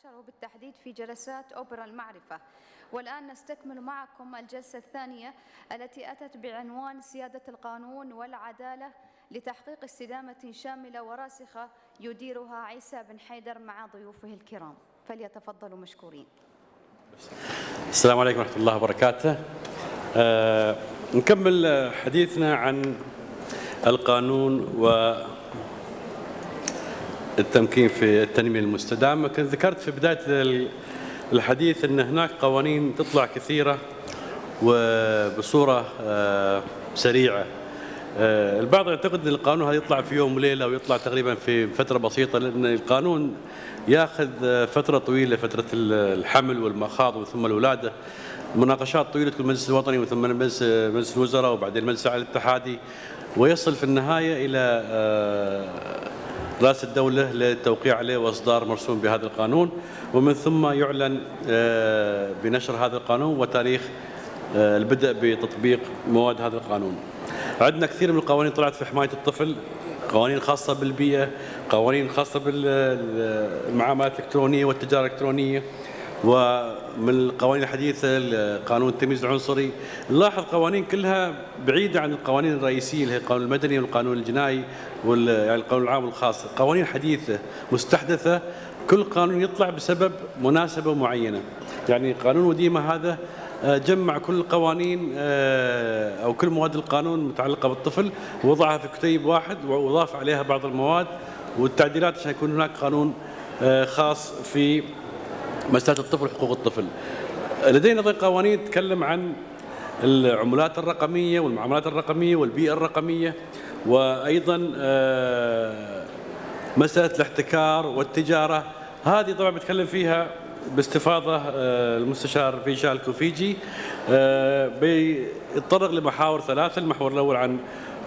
2019 وبالتحديد في جلسات أوبرا المعرفة. والآن نستكمل معكم الجلسة الثانية التي أتت بعنوان سيادة القانون والعدالة لتحقيق استدامة شاملة وراسخة يديرها عيسى بن حيدر مع ضيوفه الكرام، فليتفضلوا مشكورين. السلام عليكم ورحمة الله وبركاته. نكمل حديثنا عن القانون والتمكين في التنمية المستدامة. كنت ذكرت في بداية الحديث أن هناك قوانين تطلع كثيرة وبصورة سريعة. البعض يعتقد أن القانون هذا يطلع في يوم وليلة ويطلع تقريبا في فترة بسيطة، لأن القانون يأخذ فترة طويلة، فترة الحمل والمخاض وثم الولادة، مناقشات طويلة في المجلس الوطني وثم مجلس الوزراء وبعدين المجلس الأعلى الاتحادي، ويصل في النهاية إلى رئاسة الدولة للتوقيع عليه وإصدار مرسوم بهذا القانون، ومن ثم يعلن بنشر هذا القانون وتاريخ البدء بتطبيق مواد هذا القانون. عندنا كثير من القوانين طلعت في حماية الطفل، قوانين خاصة بالبيئة، قوانين خاصة بالمعاملات الإلكترونية والتجارة الإلكترونية، ومن القوانين الحديثة قانون التمييز العنصري. نلاحظ قوانين كلها بعيدة عن القوانين الرئيسية اللي هي القانون المدني والقانون الجنائي يعني القانون العام والخاص، قوانين حديثة مستحدثة. كل قانون يطلع بسبب مناسبة معينة. يعني قانون وديمة هذا جمع كل القوانين أو كل مواد القانون المتعلقة بالطفل ووضعها في كتيب واحد وأضاف عليها بعض المواد والتعديلات عشان يكون هناك قانون خاص في مسألة الطفل وحقوق الطفل. لدينا أيضا قوانين تتكلم عن العملات الرقمية والمعاملات الرقمية والبيئة الرقمية، وأيضا مسألة الاحتكار والتجارة. هذه طبعا بتكلم فيها باستفاضة المستشار فيشال كوفيجي. بيتطرق لمحاور ثلاثة. المحور الأول عن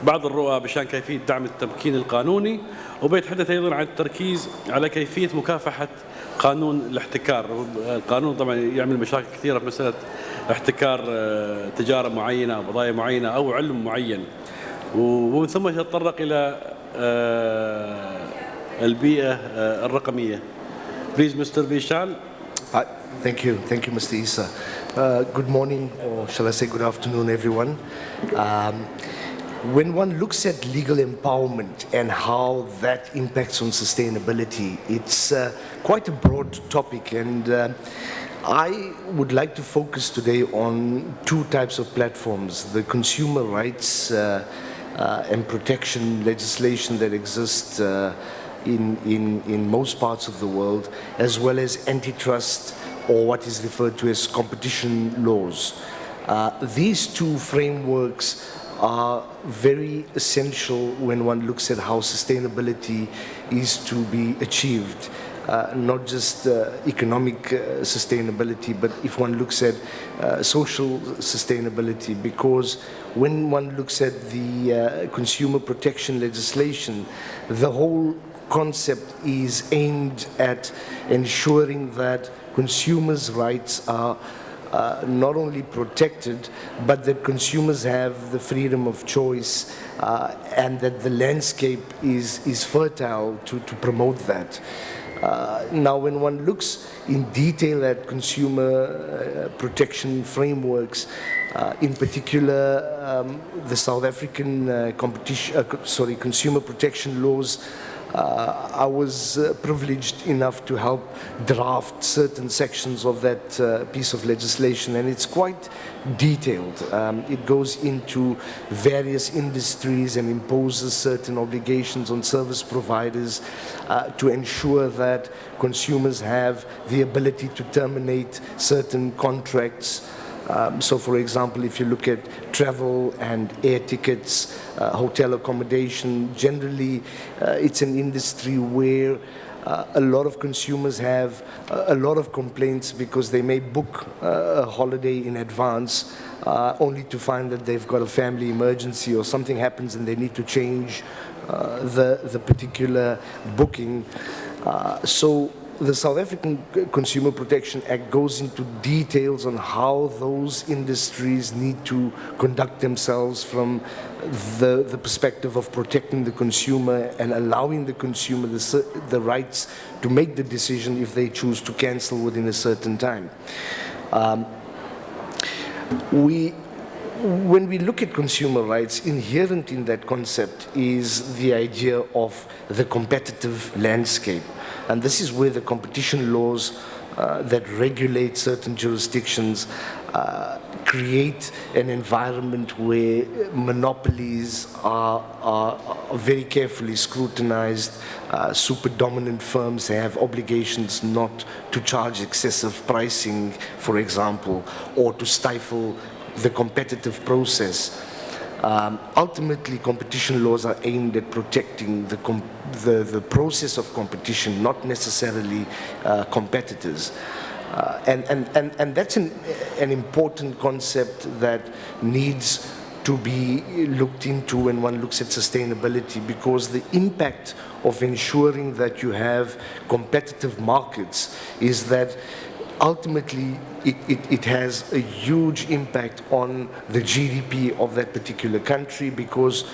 بعض الرؤى بشان كيفية دعم التمكين القانوني، وبيتحدث أيضا عن التركيز على كيفية مكافحة قانون الاحتكار. القانون طبعا يعمل مشاكل كثيرة في مسألة احتكار تجارة معينة أو بضائع معينة أو علم معين، ومن ثم يتطرق إلى البيئة الرقمية. Please, Mr. Vishal. Thank you, Mr. Issa. Good morning, or shall I say good afternoon, everyone. When one looks at legal empowerment and how that impacts on sustainability, it's quite a broad topic, and I would like to focus today on two types of platforms: the consumer rights and protection legislation that exists in most parts of the world, as well as antitrust, or what is referred to as competition laws. These two frameworks are very essential when one looks at how sustainability is to be achieved. Not just economic sustainability, but if one looks at social sustainability, because when one looks at the consumer protection legislation, the whole concept is aimed at ensuring that consumers' rights are not only protected, but that consumers have the freedom of choice and that the landscape is fertile to promote that. Now, when one looks in detail at consumer protection frameworks, in particular the South African consumer protection laws, I was privileged enough to help draft certain sections of that piece of legislation, and it's quite detailed. It goes into various industries and imposes certain obligations on service providers to ensure that consumers have the ability to terminate certain contracts. So, for example, if you look at travel and air tickets, hotel accommodation, generally it's an industry where a lot of consumers have a lot of complaints because they may book a holiday in advance only to find that they've got a family emergency or something happens and they need to change the particular booking. So the South African Consumer Protection Act goes into details on how those industries need to conduct themselves from the perspective of protecting the consumer and allowing the consumer the rights to make the decision if they choose to cancel within a certain time. When we look at consumer rights, inherent in that concept is the idea of the competitive landscape. And this is where the competition laws that regulate certain jurisdictions create an environment where monopolies are very carefully scrutinized. Super dominant firms have obligations not to charge excessive pricing, for example, or to stifle the competitive process. Ultimately, competition laws are aimed at protecting the process of competition, not necessarily competitors. And that's an important concept that needs to be looked into when one looks at sustainability, because the impact of ensuring that you have competitive markets is that ultimately it has a huge impact on the GDP of that particular country, because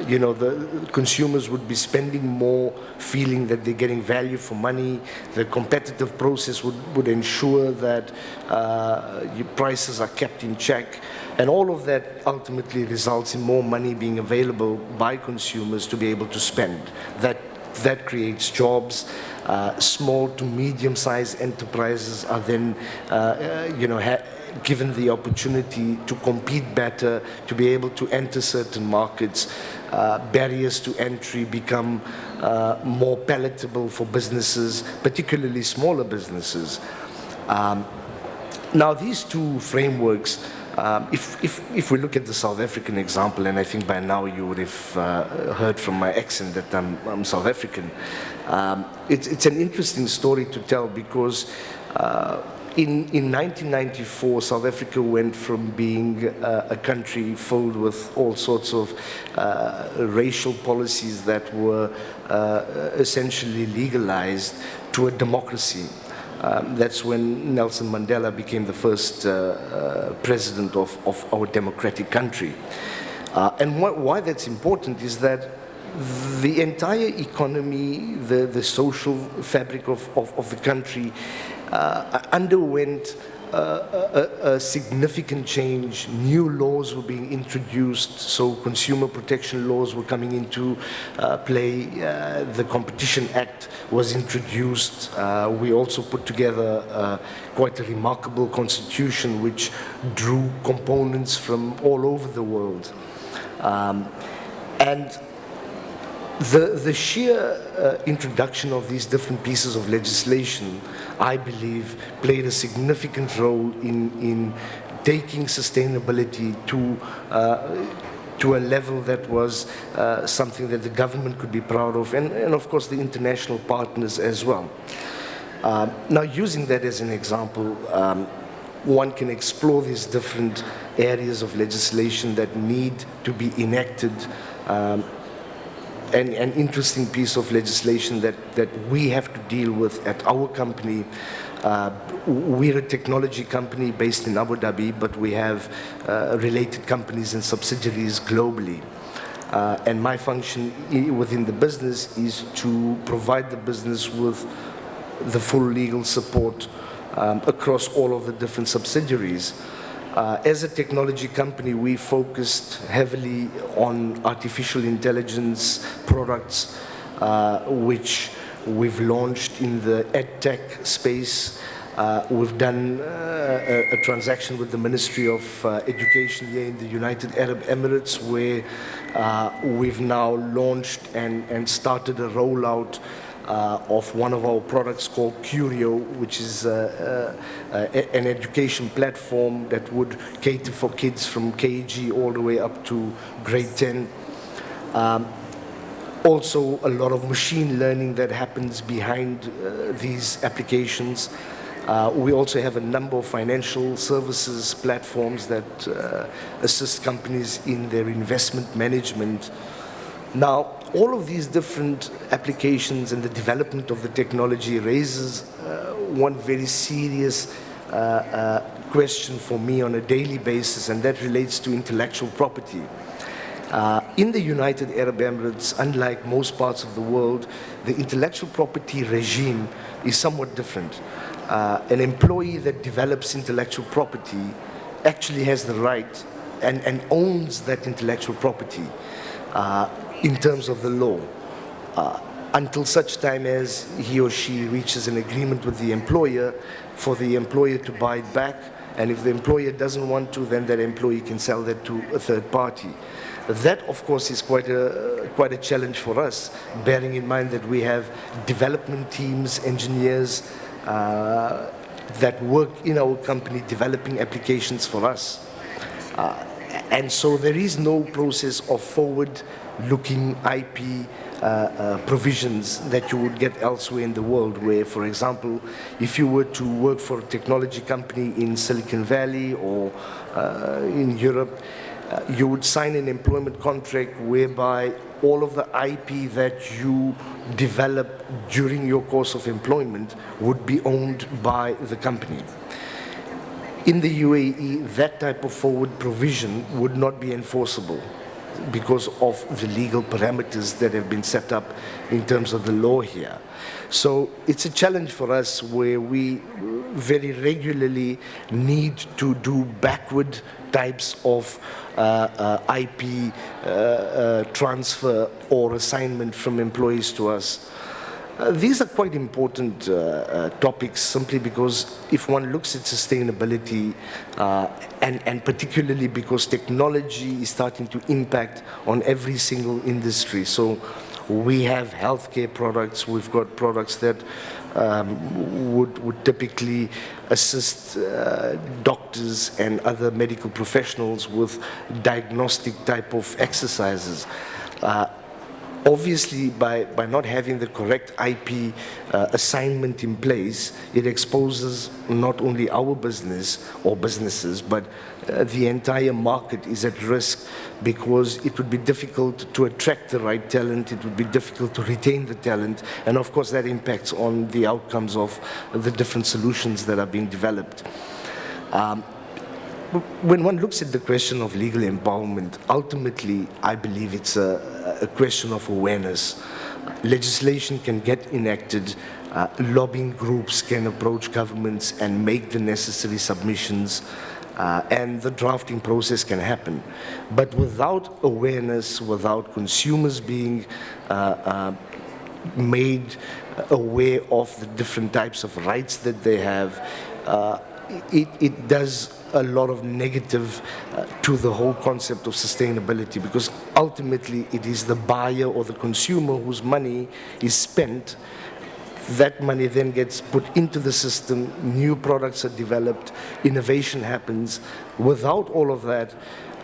you know, the consumers would be spending more, feeling that they're getting value for money. The competitive process would ensure that your prices are kept in check, and all of that ultimately results in more money being available by consumers to be able to spend. That creates jobs. Small to medium-sized enterprises are then, you know, given the opportunity to compete better, to be able to enter certain markets. Barriers to entry become more palatable for businesses, particularly smaller businesses. Now, these two frameworks, if we look at the South African example, and I think by now you would have heard from my accent that I'm South African, it's an interesting story to tell, because in 1994, South Africa went from being a country filled with all sorts of racial policies that were essentially legalized to a democracy. That's when Nelson Mandela became the first president of our democratic country. And why that's important is that the entire economy, the social fabric of the country underwent a significant change. New laws were being introduced, so consumer protection laws were coming into play. The Competition Act was introduced. We also put together quite a remarkable constitution which drew components from all over the world. And the sheer introduction of these different pieces of legislation, I believe, played a significant role in taking sustainability to a level that was something that the government could be proud of, and of course the international partners as well. Now, using that as an example, one can explore these different areas of legislation that need to be enacted. An interesting piece of legislation that we have to deal with at our company. We're a technology company based in Abu Dhabi, but we have related companies and subsidiaries globally. And my function within the business is to provide the business with the full legal support across all of the different subsidiaries. As a technology company, we focused heavily on artificial intelligence products, which we've launched in the EdTech space. We've done a transaction with the Ministry of Education here in the United Arab Emirates, where we've now launched and started a rollout of one of our products called Curio, which is an education platform that would cater for kids from KG all the way up to grade 10. Also, a lot of machine learning that happens behind these applications. We also have a number of financial services platforms that assist companies in their investment management. Now, all of these different applications and the development of the technology raises one very serious question for me on a daily basis, and that relates to intellectual property. In the United Arab Emirates, unlike most parts of the world, the intellectual property regime is somewhat different. An employee that develops intellectual property actually has the right and owns that intellectual property in terms of the law, until such time as he or she reaches an agreement with the employer for the employer to buy it back, and if the employer doesn't want to, then that employee can sell that to a third party. That, of course, is quite a challenge for us, bearing in mind that we have development teams, engineers that work in our company developing applications for us. And so there is no process of forward-looking IP provisions that you would get elsewhere in the world, where, for example, if you were to work for a technology company in Silicon Valley or in Europe, you would sign an employment contract whereby all of the IP that you develop during your course of employment would be owned by the company. In the UAE, that type of forward provision would not be enforceable because of the legal parameters that have been set up in terms of the law here. So it's a challenge for us where we very regularly need to do backward types of IP transfer or assignment from employees to us. These are quite important topics, simply because if one looks at sustainability, and particularly because technology is starting to impact on every single industry. So we have healthcare products, we've got products that would typically assist doctors and other medical professionals with diagnostic type of exercises. Obviously, by not having the correct IP assignment in place, it exposes not only our business or businesses, but the entire market is at risk, because it would be difficult to attract the right talent, it would be difficult to retain the talent, and of course that impacts on the outcomes of the different solutions that are being developed. When one looks at the question of legal empowerment, ultimately, I believe it's a question of awareness. Legislation can get enacted, lobbying groups can approach governments and make the necessary submissions, and the drafting process can happen. But without awareness, without consumers being made aware of the different types of rights that they have, it does a lot of negative to the whole concept of sustainability, because ultimately it is the buyer or the consumer whose money is spent. That money then gets put into the system, new products are developed, innovation happens. Without all of that,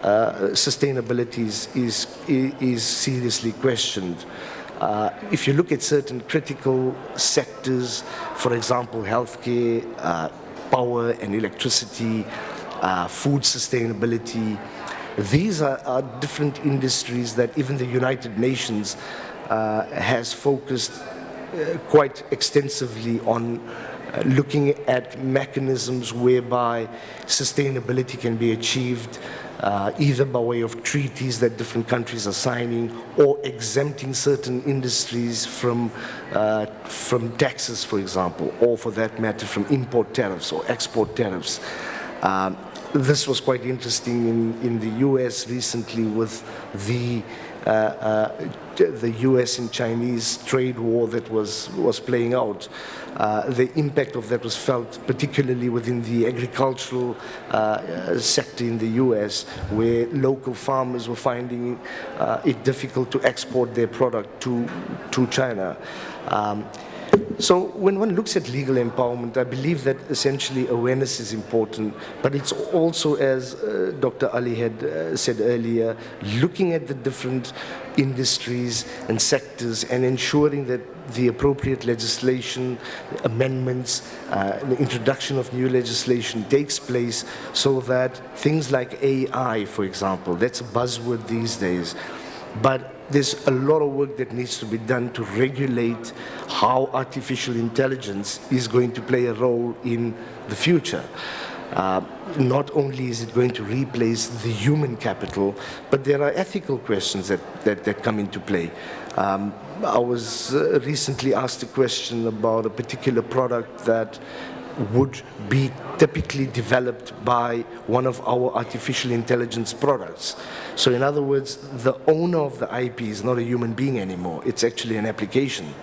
sustainability is seriously questioned. If you look at certain critical sectors, for example, healthcare, power and electricity, food sustainability, these are different industries that even the United Nations has focused quite extensively on looking at mechanisms whereby sustainability can be achieved, either by way of treaties that different countries are signing, or exempting certain industries from taxes, for example, or for that matter from import tariffs or export tariffs. This was quite interesting in the US recently with the US and Chinese trade war that was playing out. The impact of that was felt particularly within the agricultural sector in the US, where local farmers were finding it difficult to export their product to China. So when one looks at legal empowerment, I believe that essentially awareness is important, but it's also, as Dr. Ali had said earlier, looking at the different industries and sectors and ensuring that the appropriate legislation, amendments, the introduction of new legislation takes place, so that things like AI, for example, that's a buzzword these days, But there's a lot of work that needs to be done to regulate how artificial intelligence is going to play a role in the future. Not only is it going to replace the human capital, but there are ethical questions that come into play. I was recently asked a question about a particular product that would be typically developed by one of our artificial intelligence products. So in other words, the owner of the IP is not a human being anymore. It's actually an application.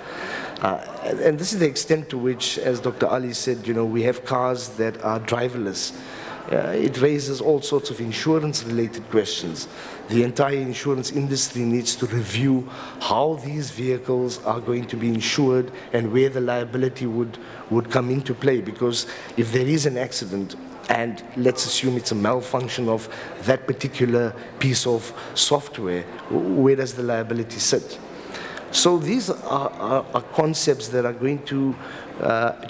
And this is the extent to which, as Dr. Ali said, we have cars that are driverless. It raises all sorts of insurance-related questions. The entire insurance industry needs to review how these vehicles are going to be insured and where the liability would come into play. Because if there is an accident, and let's assume it's a malfunction of that particular piece of software, where does the liability sit? So these are concepts that are going to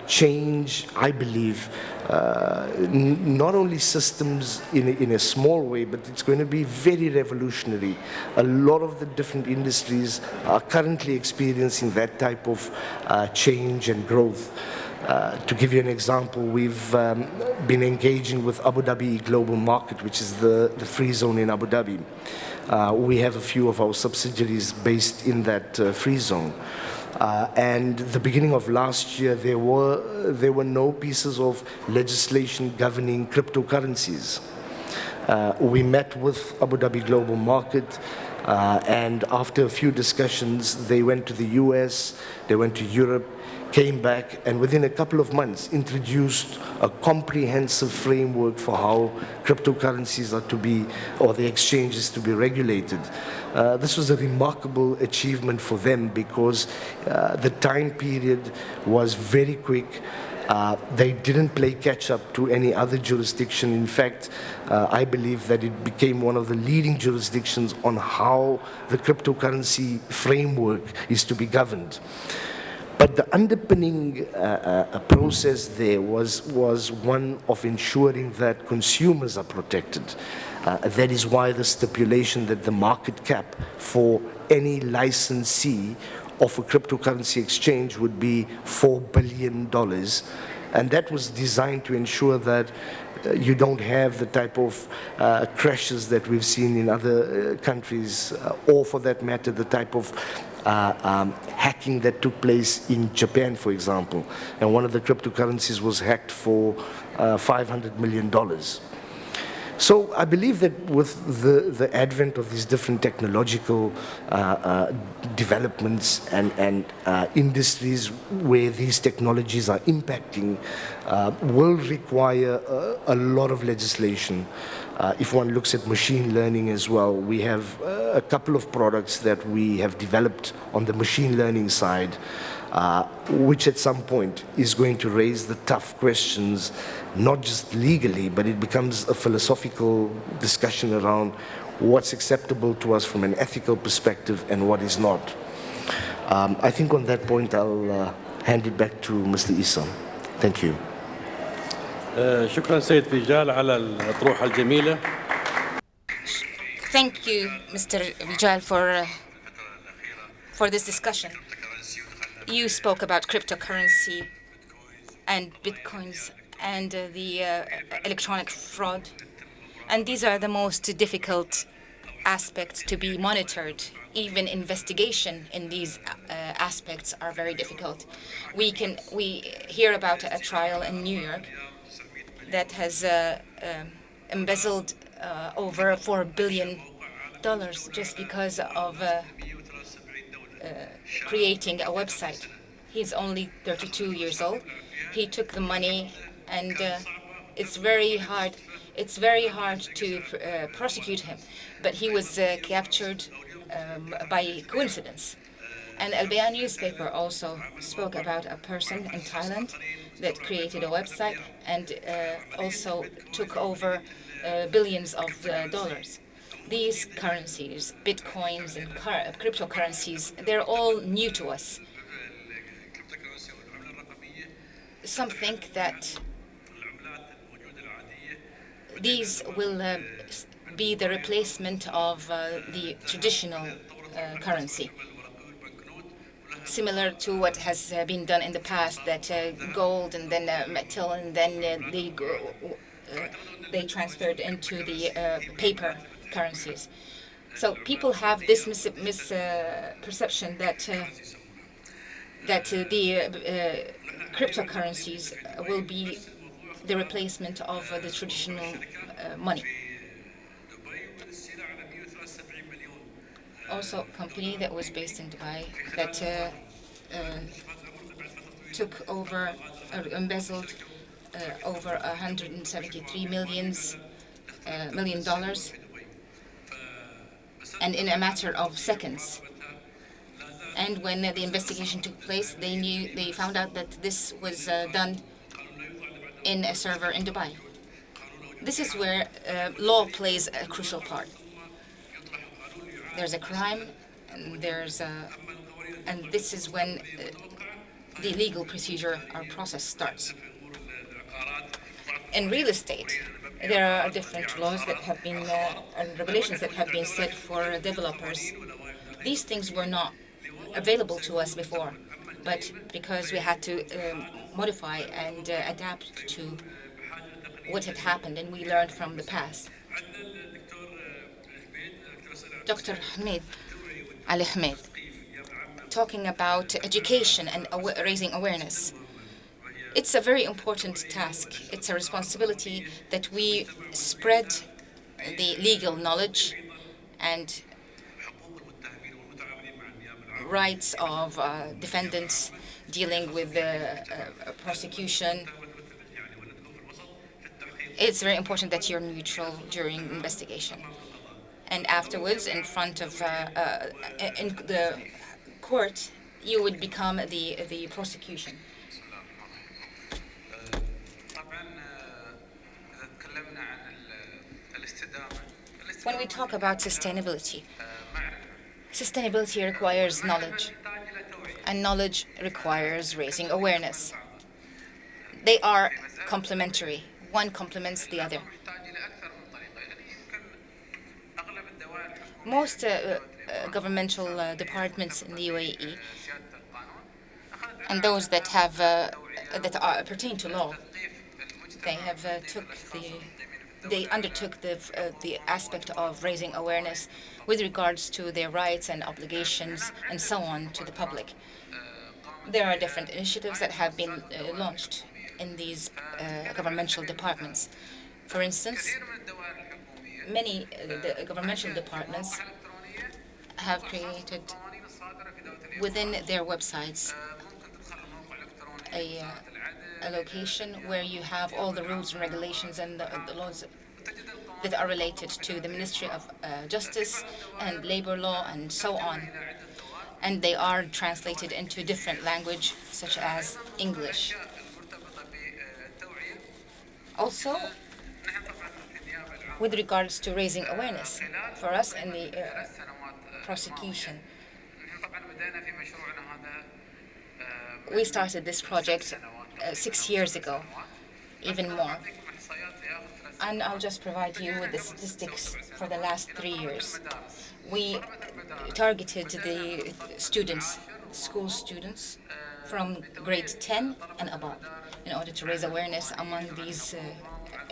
change, I believe, not only systems in a small way, but it's going to be very revolutionary. A lot of the different industries are currently experiencing that type of change and growth. To give you an example, we've been engaging with Abu Dhabi Global Market, which is the free zone in Abu Dhabi. We have a few of our subsidiaries based in that free zone. And the beginning of last year, there were no pieces of legislation governing cryptocurrencies. We met with Abu Dhabi Global Market, and after a few discussions, they went to the US, they went to Europe, came back, and within a couple of months introduced a comprehensive framework for how cryptocurrencies are to be, or the exchanges to be regulated. This was a remarkable achievement for them because the time period was very quick. They didn't play catch up to any other jurisdiction. In fact, I believe that it became one of the leading jurisdictions on how the cryptocurrency framework is to be governed. But the underpinning process there was one of ensuring that consumers are protected. That is why the stipulation that the market cap for any licensee of a cryptocurrency exchange would be $4 billion. And that was designed to ensure that you don't have the type of crashes that we've seen in other countries, or for that matter, the type of hacking that took place in Japan, for example. And one of the cryptocurrencies was hacked for $500 million. So I believe that with the advent of these different technological developments and industries where these technologies are impacting, will require a lot of legislation. If one looks at machine learning as well, we have a couple of products that we have developed on the machine learning side, which at some point is going to raise the tough questions, not just legally, but it becomes a philosophical discussion around what's acceptable to us from an ethical perspective and what is not. I think on that point I'll hand it back to Mr. Issa. Thank you. شكرا سيد فيجال على الأطروحة الجميلة. Thank you, Mr. Vijal, for this discussion. You spoke about cryptocurrency and bitcoins and the electronic fraud. And these are the most difficult aspects to be monitored. Even investigation in these aspects are very difficult. We hear about a trial in New York that has embezzled over $4 billion just because of creating a website. He's only 32 years old. He took the money, and it's very hard to prosecute him. But he was captured by coincidence. And Al Bayan newspaper also spoke about a person in Thailand that created a website and also took over billions of dollars. These currencies, bitcoins and cryptocurrencies, they're all new to us. Some think that these will be the replacement of the traditional currency, similar to what has been done in the past, that gold and then metal and then they transferred into the paper currencies. So people have this misperception that the cryptocurrencies will be the replacement of the traditional money. Also, a company that was based in Dubai that took over, embezzled over $173 million, and in a matter of seconds. And when the investigation took place, they found out that this was done in a server in Dubai. This is where law plays a crucial part. There's a crime, and this is when the legal procedure or process starts. In real estate, there are different laws that have been and regulations that have been set for developers. These things were not available to us before, but because we had to modify and adapt to what had happened, and we learned from the past. Dr. Ali Ahmed, talking about education and raising awareness. It's a very important task. It's a responsibility that we spread the legal knowledge and rights of defendants dealing with the prosecution. It's very important that you're neutral during investigation. And afterwards, in front of in the court, you would become the prosecution. When we talk about sustainability, sustainability requires knowledge, and knowledge requires raising awareness. They are complementary. One complements the other. Most governmental departments in the UAE, and those that have pertain to law, they undertook the aspect of raising awareness with regards to their rights and obligations and so on to the public. There are different initiatives that have been launched in these governmental departments. For instance, many governmental departments have created within their websites a location where you have all the rules and regulations and the laws that are related to the Ministry of Justice and Labor Law and so on. And they are translated into different language, such as English. Also, with regards to raising awareness, for us in the prosecution, we started this project 6 years ago, even more. And I'll just provide you with the statistics for the last 3 years. We targeted the students, school students, from grade 10 and above, in order to raise awareness among these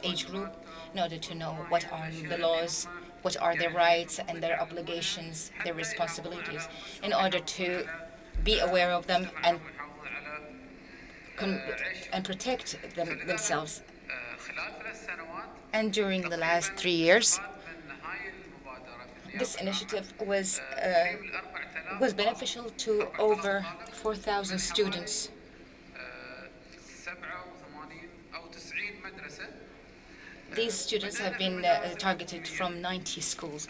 age group, in order to know what are the laws, what are their rights and their obligations, their responsibilities, in order to be aware of them and protect themselves. And during the last 3 years, this initiative was beneficial to over 4,000 students. These students have been targeted from 90 schools.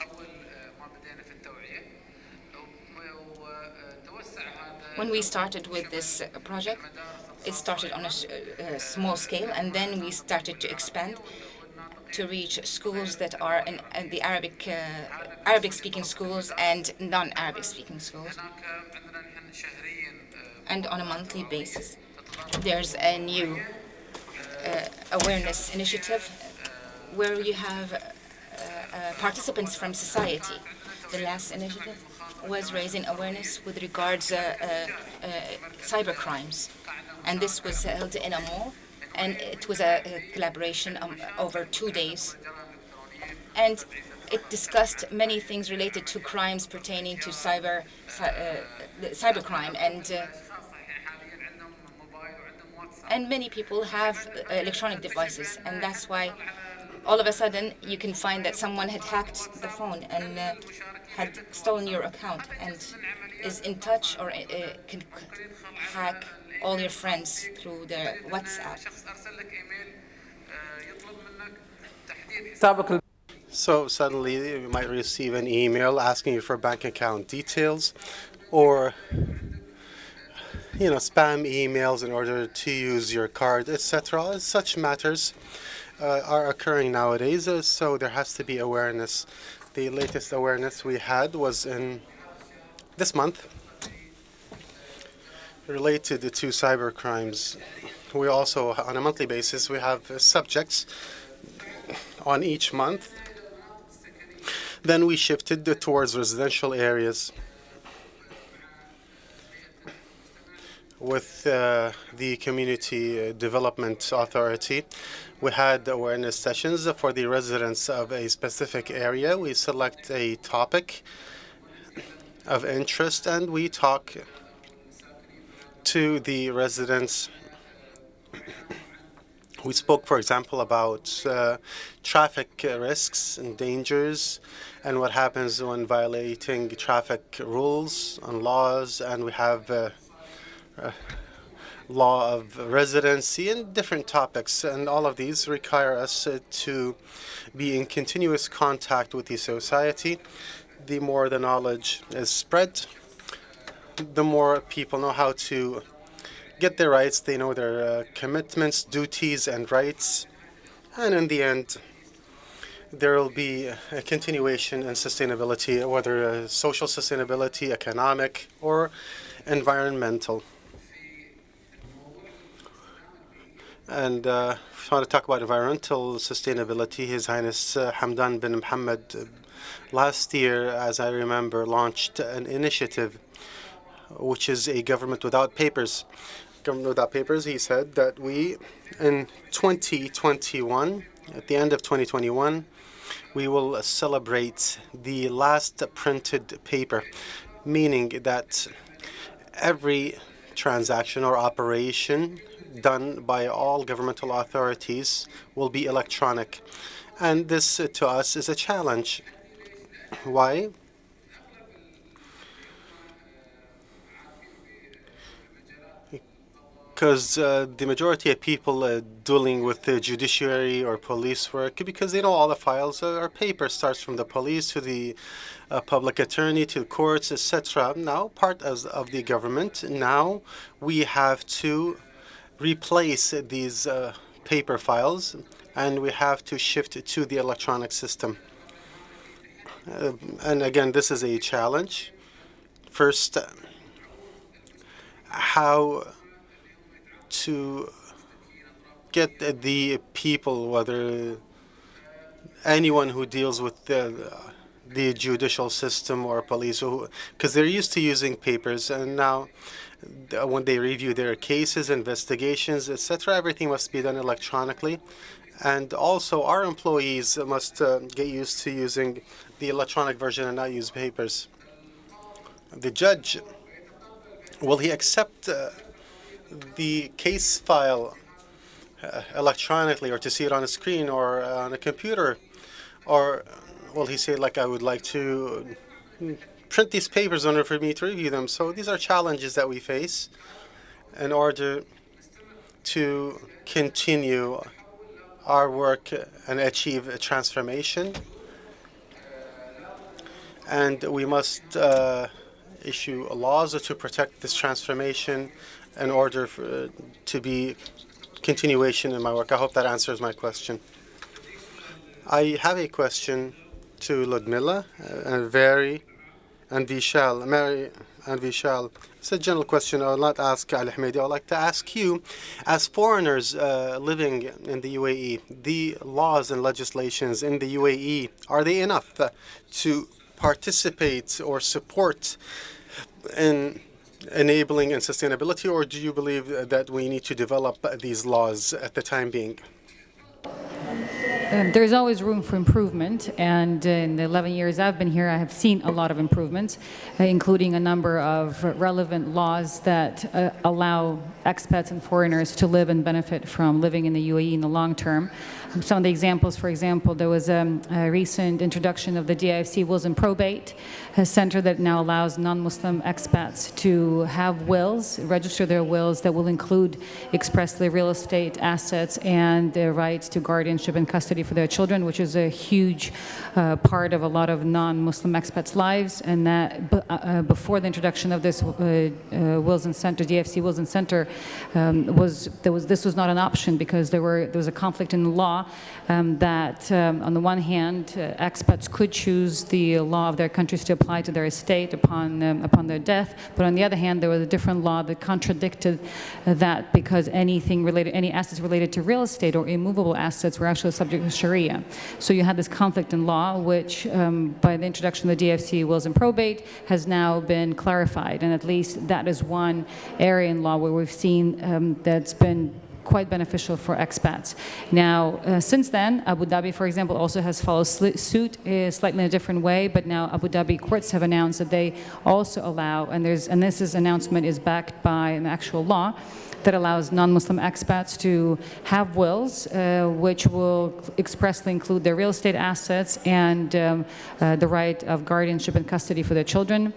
When we started with this project, it started on a small scale, and then we started to expand to reach schools that are in the Arabic-speaking schools and non-Arabic-speaking schools. And on a monthly basis, there's a new awareness initiative where you have participants from society. The last initiative was raising awareness with regards cyber crimes, and this was held in a mall, and it was a collaboration over 2 days, and it discussed many things related to crimes pertaining to cybercrime, and many people have electronic devices, and that's why all of a sudden you can find that someone had hacked the phone and had stolen your account and is in touch or can hack all your friends through their WhatsApp. So suddenly you might receive an email asking you for bank account details, or spam emails in order to use your card, etc. Such matters are occurring nowadays, so there has to be awareness. The latest awareness we had was in this month related to cyber crimes. We also, on a monthly basis, we have subjects on each month. Then we shifted towards residential areas with the Community Development Authority. We had awareness sessions for the residents of a specific area. We select a topic of interest and we talk to the residents. We spoke, for example, about traffic risks and dangers and what happens when violating traffic rules and laws, and we have law of residency and different topics, and all of these require us to be in continuous contact with the society. The more the knowledge is spread, the more people know how to get their rights, they know their commitments, duties, and rights, and in the end, there will be a continuation in sustainability, whether social sustainability, economic, or environmental. And if I want to talk about environmental sustainability, His Highness Hamdan bin Mohammed last year, as I remember, launched an initiative which is a government without papers. Government without papers, he said that we, in 2021, at the end of 2021, we will celebrate the last printed paper, meaning that every transaction or operation done by all governmental authorities will be electronic. And this, to us, is a challenge. Why? Because the majority of people dealing with the judiciary or police work, because they know all the files are paper, starts from the police to the public attorney to the courts, etc. Now, part of the government, now we have to replace these paper files, and we have to shift to the electronic system. And again, this is a challenge. First, how to get the people, whether anyone who deals with the judicial system or police, because they're used to using papers, and now when they review their cases, investigations, etc., everything must be done electronically. And also our employees must get used to using the electronic version and not use papers. The judge, will he accept the case file electronically, or to see it on a screen or on a computer? Or will he say, like, I would like to print these papers in order for me to review them? So these are challenges that we face in order to continue our work and achieve a transformation. And we must issue laws to protect this transformation in order for to be continuation in my work. I hope that answers my question. I have a question to Ludmila and Mary and Vishal. It's a general question. I will not ask Al Hamidi. I would like to ask you, as foreigners living in the UAE, the laws and legislations in the UAE, are they enough to participate or support in enabling and sustainability, or do you believe that we need to develop these laws at the time being? There's always room for improvement, and in the 11 years I've been here, I have seen a lot of improvements, including a number of relevant laws that allow expats and foreigners to live and benefit from living in the UAE in the long term. Some of the examples, for example, there was a recent introduction of the DIFC Wills and Probate, a center that now allows non-Muslim expats to have wills, register their wills that will include expressly real estate assets and their rights to guardianship and custody for their children, which is a huge part of a lot of non-Muslim expats' lives. And that before the introduction of this Wills and Center, DIFC Wills and Center, this was not an option because there was a conflict in the law that on the one hand, expats could choose the law of their countries to apply to their estate upon their death, but on the other hand, there was a different law that contradicted that because any assets related to real estate or immovable assets were actually subject to Sharia. So you had this conflict in law, which by the introduction of the DFC Wills and Probate has now been clarified, and at least that is one area in law where we've seen that's been quite beneficial for expats. Now, since then, Abu Dhabi, for example, also has followed suit slightly in a different way, but now Abu Dhabi courts have announced that they also allow, and this announcement is backed by an actual law, that allows non-Muslim expats to have wills, which will expressly include their real estate assets and the right of guardianship and custody for their children.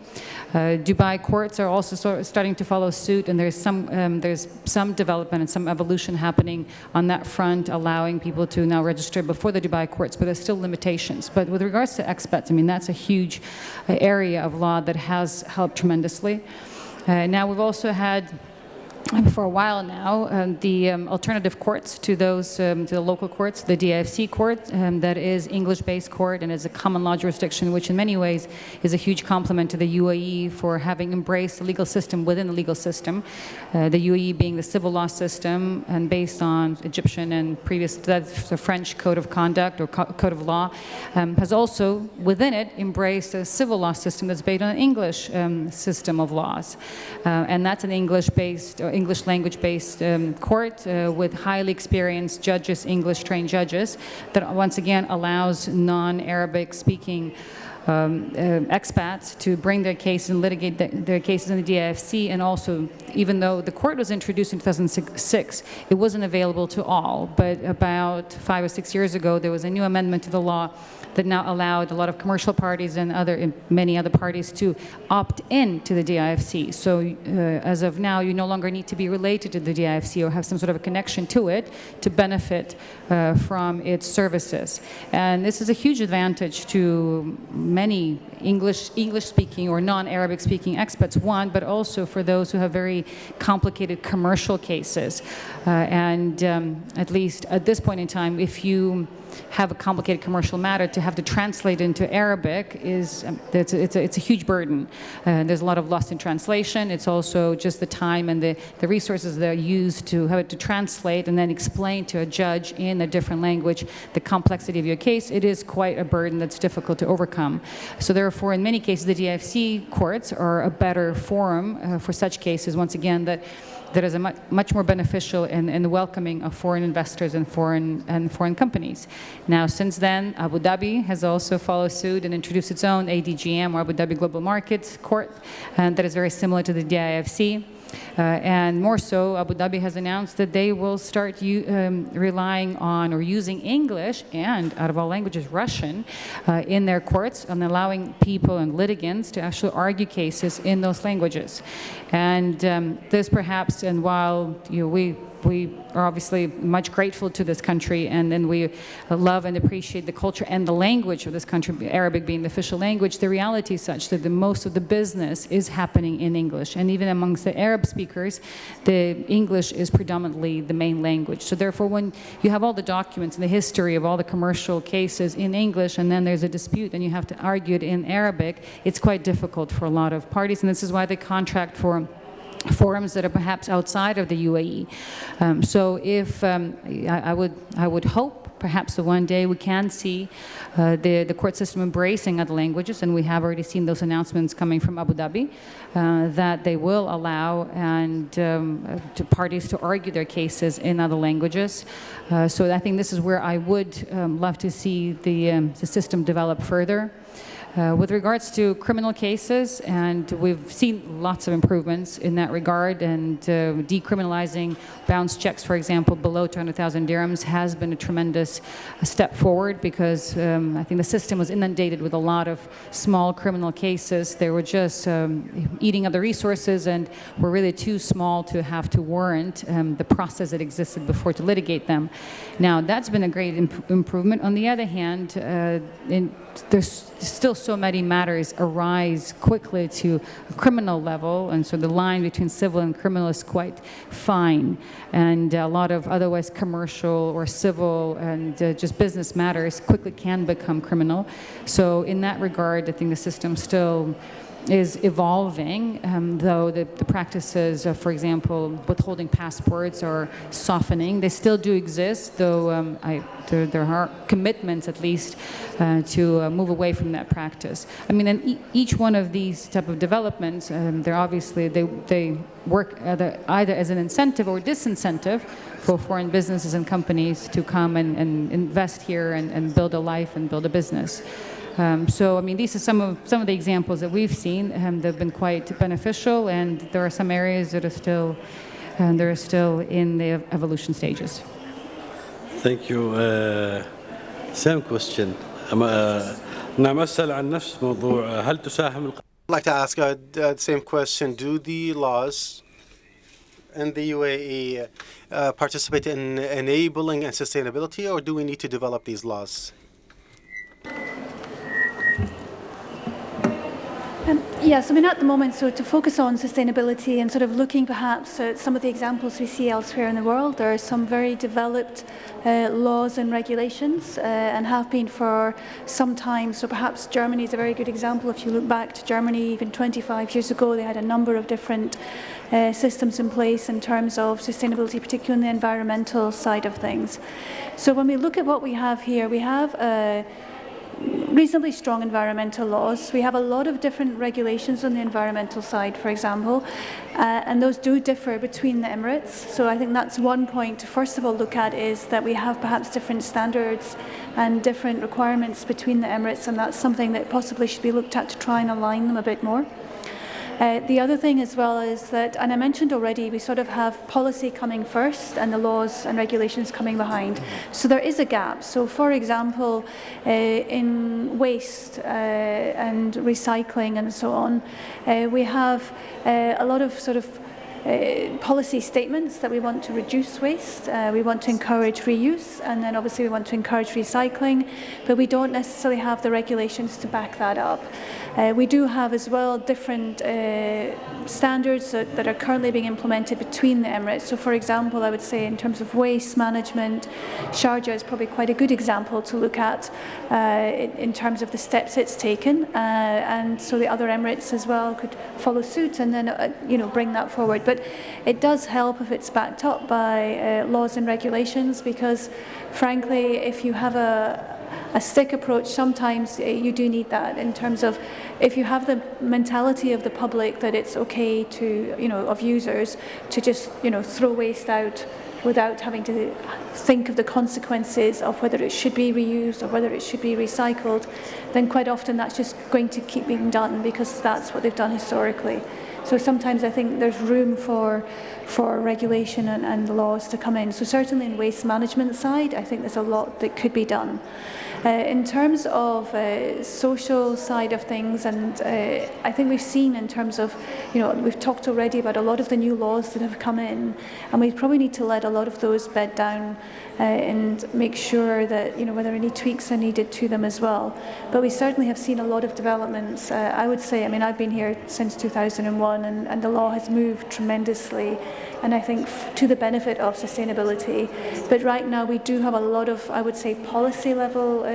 Dubai courts are also starting to follow suit, and there's some development and some evolution happening on that front, allowing people to now register before the Dubai courts, but there's still limitations. But with regards to expats, I mean, that's a huge area of law that has helped tremendously. Now, we've also had for a while now, the alternative courts to those, to the local courts, the DIFC court, that is English-based court and is a common law jurisdiction, which in many ways is a huge compliment to the UAE for having embraced the legal system within the legal system. The UAE being the civil law system and based on Egyptian and previous, that's the French code of conduct or code of law, has also within it embraced a civil law system that's based on an English system of laws. And that's an English-based or English language-based court with highly experienced judges, English-trained judges, that once again allows non-Arabic speaking expats to bring their case and litigate their cases in the DIFC. And also, even though the court was introduced in 2006, it wasn't available to all. But about 5 or 6 years ago, there was a new amendment to the law that now allowed a lot of commercial parties and many other parties to opt in to the DIFC. So as of now, you no longer need to be related to the DIFC or have some sort of a connection to it to benefit from its services. And this is a huge advantage to many English-speaking or non-Arabic-speaking expats, one, but also for those who have very complicated commercial cases. At least at this point in time, if you have a complicated commercial matter, to have to translate into Arabic it's a huge burden. There's a lot of loss in translation. It's also just the time and the resources that are used to have it to translate and then explain to a judge in a different language the complexity of your case. It is quite a burden that's difficult to overcome. So therefore, in many cases, the DIFC courts are a better forum for such cases, once again, that is a much more beneficial in the welcoming of foreign investors and foreign companies. Now, since then, Abu Dhabi has also followed suit and introduced its own ADGM, or Abu Dhabi Global Markets Court, and that is very similar to the DIFC. And more so, Abu Dhabi has announced that they will start relying on or using English and, out of all languages, Russian in their courts, and allowing people and litigants to actually argue cases in those languages. And this perhaps, and while we are obviously much grateful to this country, and we love and appreciate the culture and the language of this country, Arabic being the official language, the reality is such that most of the business is happening in English. And even amongst the Arab speakers, the English is predominantly the main language. So therefore, when you have all the documents and the history of all the commercial cases in English, and then there's a dispute and you have to argue it in Arabic, it's quite difficult for a lot of parties. And this is why they contract for forums that are perhaps outside of the UAE. So if I would hope perhaps one day we can see the court system embracing other languages, and we have already seen those announcements coming from Abu Dhabi, that they will allow to parties to argue their cases in other languages. So I think this is where I would love to see the system develop further. With regards to criminal cases, and we've seen lots of improvements in that regard, and decriminalizing bounce checks, for example, below 200,000 dirhams has been a tremendous step forward, because I think the system was inundated with a lot of small criminal cases. They were just eating up the resources and were really too small to have to warrant the process that existed before to litigate them. Now, that's been a great improvement. On the other hand, there's still so many matters arise quickly to a criminal level, and so the line between civil and criminal is quite fine, and a lot of otherwise commercial or civil and just business matters quickly can become criminal. So in that regard, I think the system still is evolving, though the practices of, for example, withholding passports are softening. They still do exist, though there are commitments, at least, to move away from that practice. I mean, and each one of these type of developments, they're obviously, they work either as an incentive or disincentive for foreign businesses and companies to come and invest here and build a life and build a business. So, I mean, these are some of the examples that we've seen. They've been quite beneficial, and there are some areas that are still in the evolution stages. Thank you. Same question. نعم أسأل عن نفس موضوع هل تساهم I'd like to ask the same question. Do the laws in the UAE participate in enabling and sustainability, or do we need to develop these laws? Yes, I mean, at the moment, so to focus on sustainability and sort of looking perhaps at some of the examples we see elsewhere in the world, there are some very developed laws and regulations and have been for some time. So perhaps Germany is a very good example. If you look back to Germany even 25 years ago, they had a number of different systems in place in terms of sustainability, particularly on the environmental side of things. So when we look at what we have here, we have reasonably strong environmental laws. We have a lot of different regulations on the environmental side, for example, and those do differ between the Emirates. So I think that's one point to first of all look at, is that we have perhaps different standards and different requirements between the Emirates, and that's something that possibly should be looked at to try and align them a bit more. The other thing as well is that, and I mentioned already, we sort of have policy coming first and the laws and regulations coming behind. So there is a gap. So for example, in waste and recycling and so on, we have a lot of sort of policy statements that we want to reduce waste, we want to encourage reuse, and then obviously we want to encourage recycling, but we don't necessarily have the regulations to back that up. We do have as well different standards that are currently being implemented between the Emirates. So for example, I would say in terms of waste management, Sharjah is probably quite a good example to look at in terms of the steps it's taken, and so the other Emirates as well could follow suit and then bring that forward. But it does help if it's backed up by laws and regulations, because frankly, if you have a stick approach, sometimes you do need that, in terms of if you have the mentality of the public that it's okay to, of users, to just, throw waste out without having to think of the consequences of whether it should be reused or whether it should be recycled, then quite often that's just going to keep being done because that's what they've done historically. So sometimes I think there's room for regulation and laws to come in. So certainly in waste management side, I think there's a lot that could be done. In terms of social side of things, and I think we've seen in terms of, we've talked already about a lot of the new laws that have come in, and we probably need to let a lot of those bed down and make sure that, whether any tweaks are needed to them as well. But we certainly have seen a lot of developments. I would say, I've been here since 2001, and the law has moved tremendously, and I think to the benefit of sustainability. But right now we do have a lot of, I would say, policy level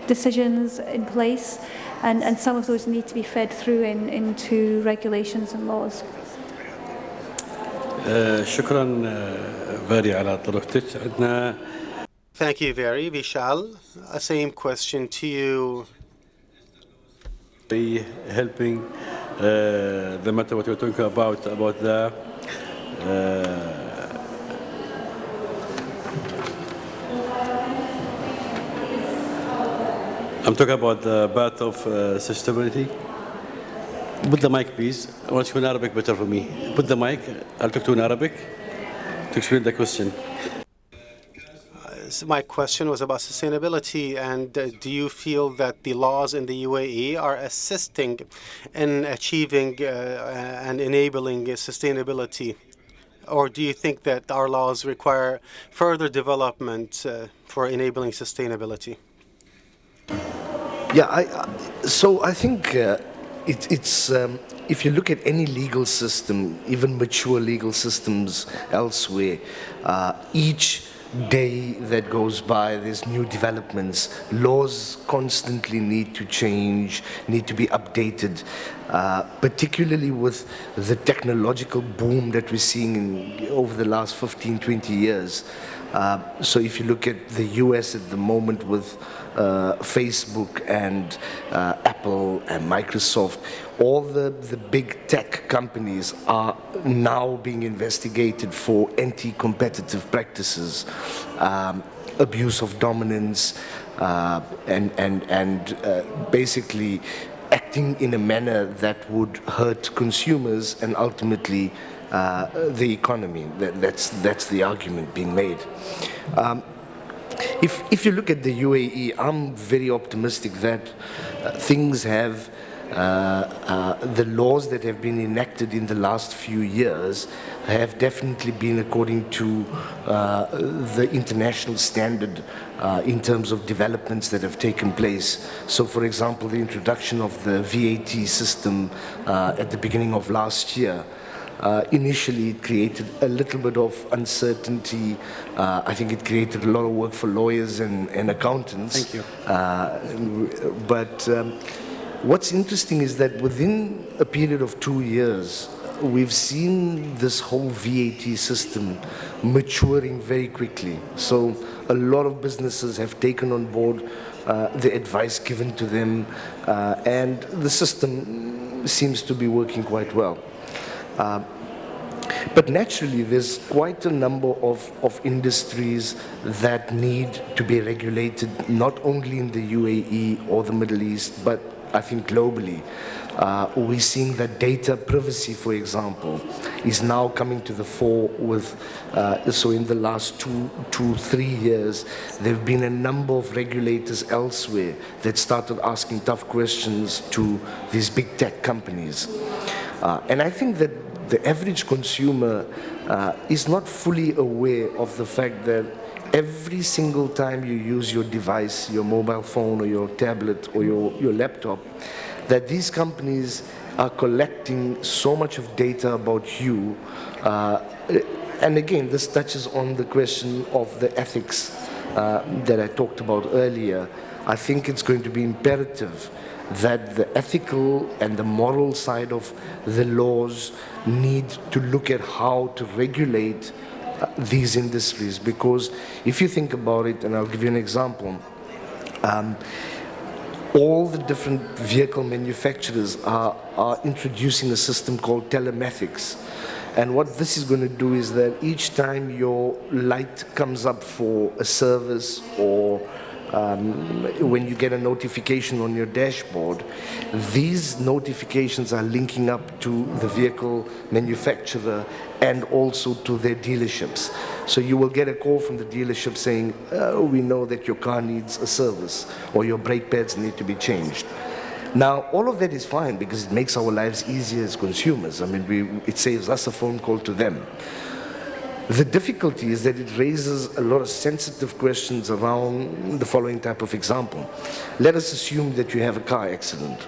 decisions in place, and some of those need to be fed through into regulations and laws. شكرا فاري على طرقتك. عندنا Thank you very, Vishal. Same question to you. helping the matter what you're talking about the I'm talking about the path of sustainability. Put the mic, please. I want to speak in Arabic better for me. Put the mic. I'll talk to you in Arabic to explain the question. So my question was about sustainability, and do you feel that the laws in the UAE are assisting in achieving and enabling sustainability? Or do you think that our laws require further development for enabling sustainability? Yeah, so I think it's if you look at any legal system, even mature legal systems elsewhere, each day that goes by, there's new developments. Laws constantly need to change, need to be updated, particularly with the technological boom that we're seeing over the last 15, 20 years. So if you look at the US at the moment with Facebook and Apple and Microsoft, all the big tech companies are now being investigated for anti-competitive practices, abuse of dominance, and basically acting in a manner that would hurt consumers and ultimately the economy. That's the argument being made. If you look at the UAE, I'm very optimistic that things have, the laws that have been enacted in the last few years have definitely been according to the international standard in terms of developments that have taken place. So for example, the introduction of the VAT system at the beginning of last year, initially it created a little bit of uncertainty. I think it created a lot of work for lawyers and accountants. Thank you. But what's interesting is that within a period of 2 years, we've seen this whole VAT system maturing very quickly. So a lot of businesses have taken on board the advice given to them, and the system seems to be working quite well. But naturally, there's quite a number of industries that need to be regulated, not only in the UAE or the Middle East, but I think globally. We're seeing that data privacy, for example, is now coming to the fore with, so in the last 3 years, there have been a number of regulators elsewhere that started asking tough questions to these big tech companies. And I think that the average consumer is not fully aware of the fact that every single time you use your device, your mobile phone or your tablet or your laptop, that these companies are collecting so much of data about you. And again, this touches on the question of the ethics that I talked about earlier. I think it's going to be imperative that the ethical and the moral side of the laws need to look at how to regulate these industries. Because if you think about it, and I'll give you an example, all the different vehicle manufacturers are introducing a system called telematics. And what this is going to do is that each time your light comes up for a service or when you get a notification on your dashboard, these notifications are linking up to the vehicle manufacturer and also to their dealerships. So you will get a call from the dealership saying, we know that your car needs a service or your brake pads need to be changed. Now, all of that is fine because it makes our lives easier as consumers. I mean, it saves us a phone call to them. The difficulty is that it raises a lot of sensitive questions around the following type of example. Let us assume that you have a car accident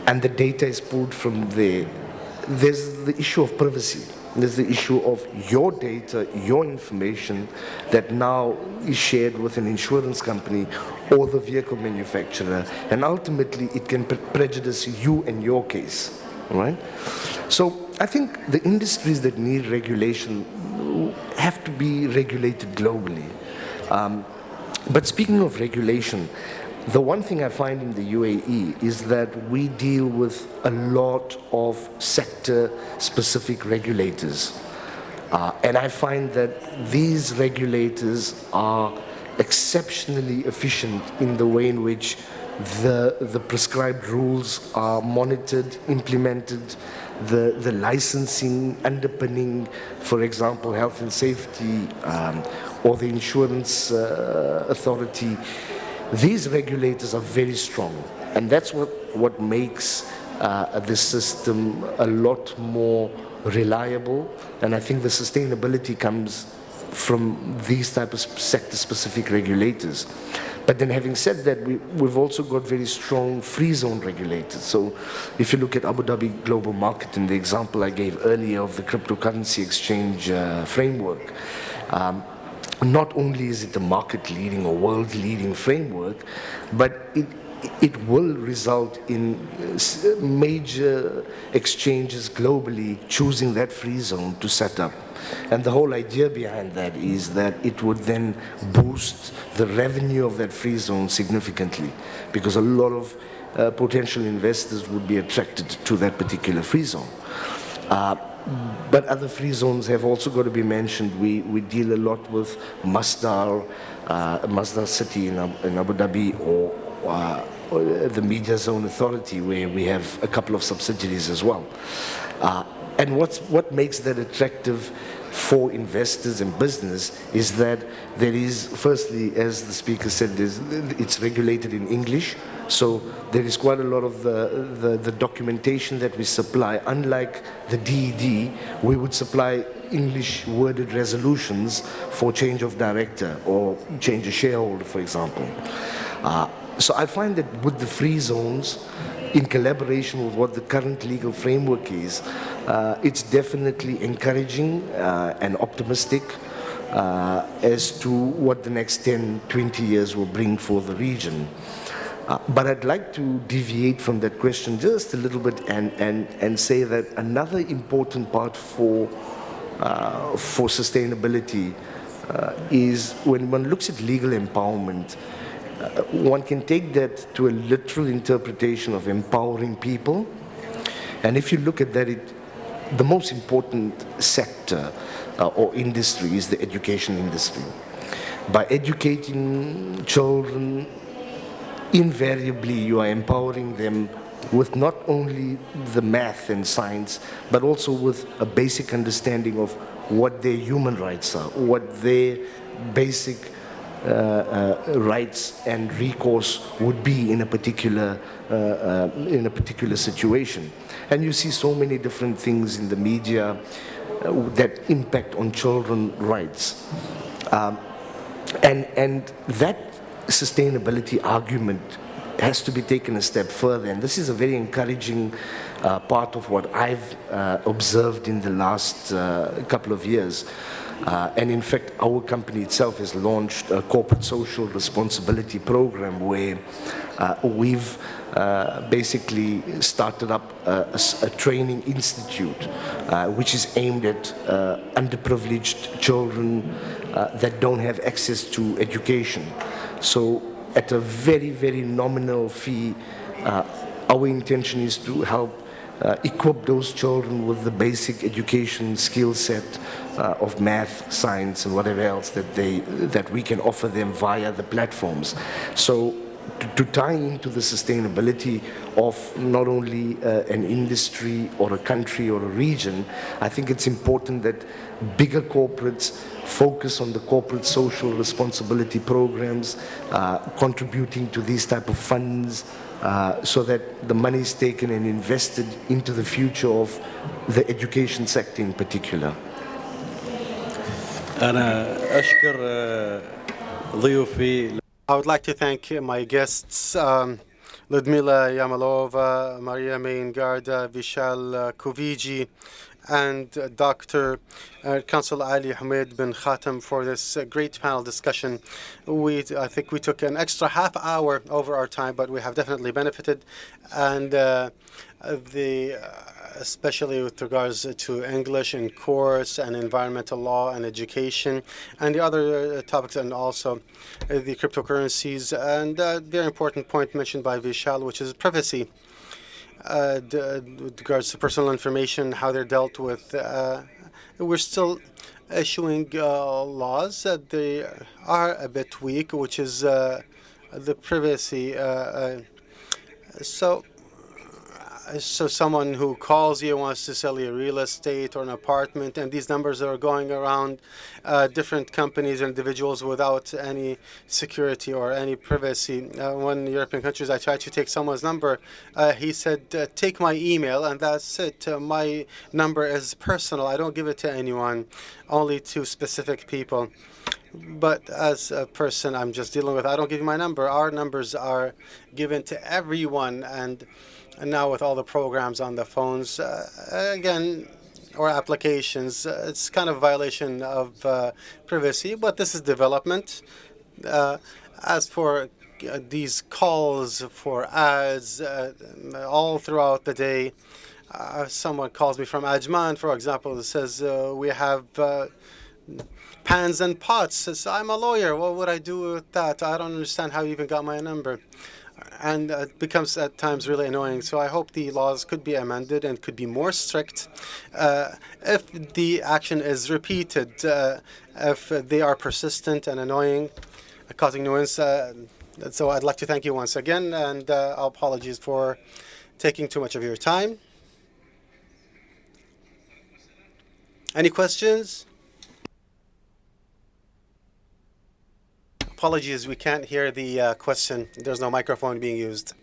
and the data is pulled from there. There's the issue of privacy. There's the issue of your data, your information that now is shared with an insurance company or the vehicle manufacturer, and ultimately it can prejudice you and your case, all right? So I think the industries that need regulation have to be regulated globally. But speaking of regulation, the one thing I find in the UAE is that we deal with a lot of sector-specific regulators. And I find that these regulators are exceptionally efficient in the way in which the prescribed rules are monitored, implemented, the licensing underpinning, for example, health and safety, or the insurance authority. These regulators are very strong, and that's what makes this system a lot more reliable, and I think the sustainability comes from these type of sector-specific regulators. But then having said that, we've also got very strong free zone regulators. So if you look at Abu Dhabi Global Market and the example I gave earlier of the cryptocurrency exchange framework, not only is it a market-leading or world-leading framework, but it will result in major exchanges globally choosing that free zone to set up. And the whole idea behind that is that it would then boost the revenue of that free zone significantly, because a lot of potential investors would be attracted to that particular free zone. But other free zones have also got to be mentioned. We deal a lot with Masdar City in Abu Dhabi, or the Media Zone Authority, where we have a couple of subsidiaries as well. And what makes that attractive for investors and business is that there is, firstly, as the speaker said, it's regulated in English, so there is quite a lot of the documentation that we supply. Unlike the DED, we would supply English worded resolutions for change of director or change of shareholder, for example. So I find that with the free zones, in collaboration with what the current legal framework is, it's definitely encouraging and optimistic as to what the next 10, 20 years will bring for the region. But I'd like to deviate from that question just a little bit and say that another important part for sustainability is when one looks at legal empowerment, one can take that to a literal interpretation of empowering people. And if you look at that, the most important sector or industry is the education industry. By educating children, invariably you are empowering them with not only the math and science, but also with a basic understanding of what their human rights are, what their basic rights and recourse would be in a particular situation. And you see so many different things in the media that impact on children's rights. And that sustainability argument has to be taken a step further, and this is a very encouraging part of what I've observed in the last couple of years. And in fact, our company itself has launched a corporate social responsibility program where we've basically started up a training institute which is aimed at underprivileged children that don't have access to education. So at a very, very nominal fee, our intention is to help equip those children with the basic education skill set of math, science, and whatever else that we can offer them via the platforms. So to tie into the sustainability of not only an industry or a country or a region, I think it's important that bigger corporates focus on the corporate social responsibility programs, contributing to these type of funds, so that the money is taken and invested into the future of the education sector in particular. أنا أشكر ضيوفي. I would like to thank my guests, Ludmila Yamalova, Maria Maingarda, Vishal Koviji, and Dr. Council Ali Hamid bin Khatam for this great panel discussion. I think we took an extra half hour over our time, but we have definitely benefited, and especially with regards to English in course and environmental law and education and the other topics, and also the cryptocurrencies, and the very important point mentioned by Vishal, which is privacy. With regards to personal information, how they're dealt with. We're still issuing laws that they are a bit weak, which is the privacy. So someone who calls you wants to sell you real estate or an apartment, and these numbers are going around different companies, individuals without any security or any privacy. One European countries, I tried to take someone's number. He said, take my email, and that's it. My number is personal. I don't give it to anyone, only to specific people. But as a person I'm just dealing with, I don't give you my number. Our numbers are given to everyone, and now with all the programs on the phones, again, or applications, it's kind of violation of privacy, but this is development. As for these calls for ads all throughout the day, someone calls me from Ajman, for example, that says, we have pans and pots. Says, I'm a lawyer. What would I do with that? I don't understand how you even got my number. And it becomes at times really annoying. So I hope the laws could be amended and could be more strict if the action is repeated, if they are persistent and annoying, causing nuisance. So I'd like to thank you once again, and apologies for taking too much of your time. Any questions? Apologies, we can't hear the question. There's no microphone being used.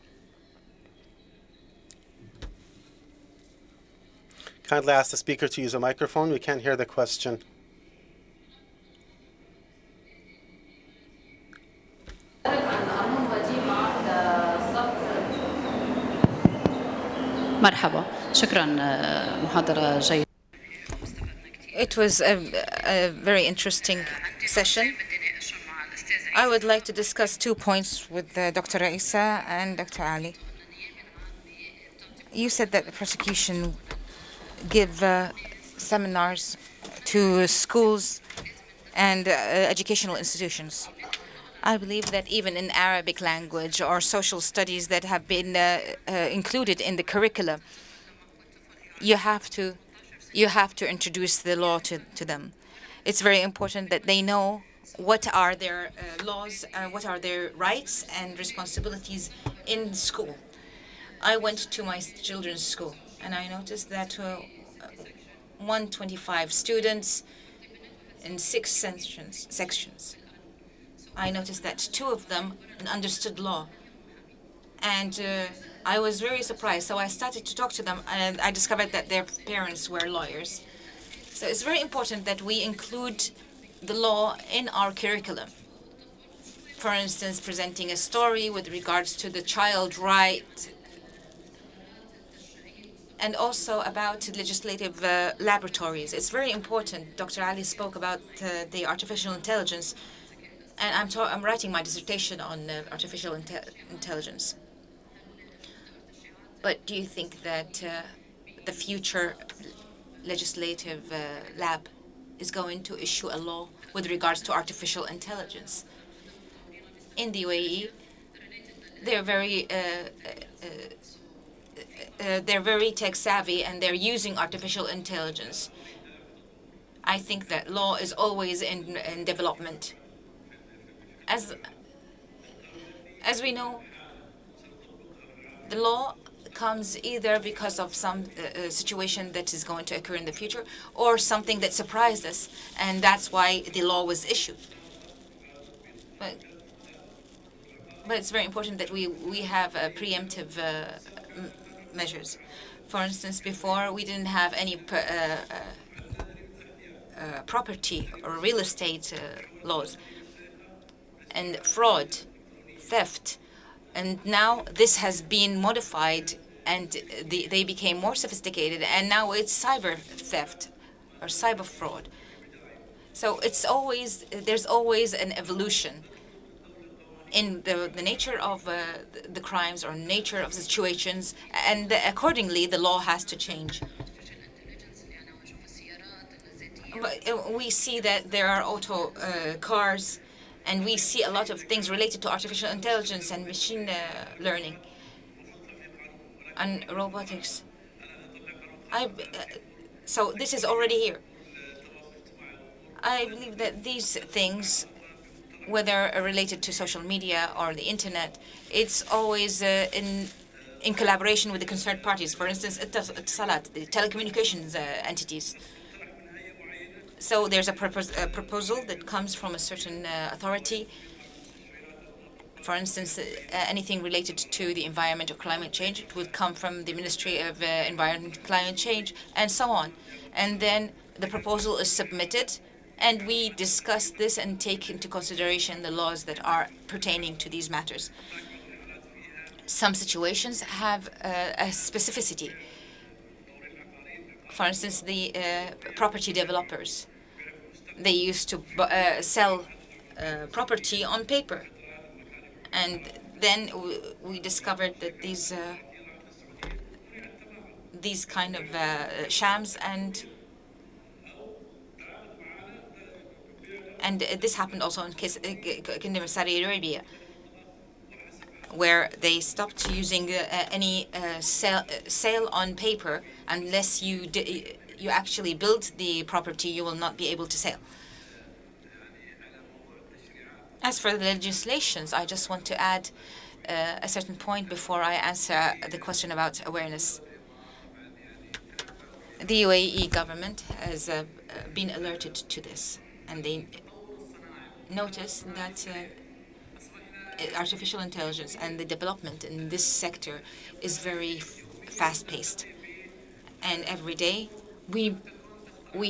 Kindly ask the speaker to use a microphone. We can't hear the question. مرحبا شكرا محاضرة جيدة. It was a very interesting session. I would like to discuss 2 points with Dr. Raisa and Dr. Ali. You said that the prosecution give seminars to schools and educational institutions. I believe that even in Arabic language or social studies that have been included in the curricula, you have to introduce the law to them. It's very important that they know what are their laws, what are their rights and responsibilities in school. I went to my children's school, and I noticed that 125 students in 6 sections. I noticed that 2 of them understood law, and I was very surprised. So I started to talk to them, and I discovered that their parents were lawyers. So it's very important that we include the law in our curriculum. For instance, presenting a story with regards to the child right, and also about legislative laboratories. It's very important. Dr. Ali spoke about the artificial intelligence, and I'm writing my dissertation on artificial intelligence. But do you think that the future legislative lab is going to issue a law with regards to artificial intelligence? In the UAE, they're very tech savvy, and they're using artificial intelligence. I think that law is always in development. As we know, the law comes either because of some situation that is going to occur in the future, or something that surprised us, and that's why the law was issued. But it's very important that we have preemptive measures. For instance, before we didn't have any property or real estate laws, and fraud, theft. And now this has been modified and they became more sophisticated, and now it's cyber theft or cyber fraud. So there's always an evolution in the nature of the crimes or nature of situations, and accordingly the law has to change. But we see that there are auto cars, and we see a lot of things related to artificial intelligence and machine learning and robotics. So this is already here. I believe that these things, whether related to social media or the internet, it's always in collaboration with the concerned parties. For instance, Salat, the telecommunications entities. So there's a proposal that comes from a certain authority. For instance, anything related to the environment or climate change, it would come from the Ministry of Environment and Climate Change, and so on. And then the proposal is submitted, and we discuss this and take into consideration the laws that are pertaining to these matters. Some situations have a specificity. For instance, the property developers, they used to sell property on paper. And then we discovered that these kind of shams, and this happened also in Kingdom of Saudi Arabia, where they stopped using any sale on paper unless you actually build the property. You will not be able to sell. As for the legislations, I just want to add a certain point before I answer the question about awareness. The UAE government has been alerted to this, and they notice that artificial intelligence and the development in this sector is very fast-paced. And every day we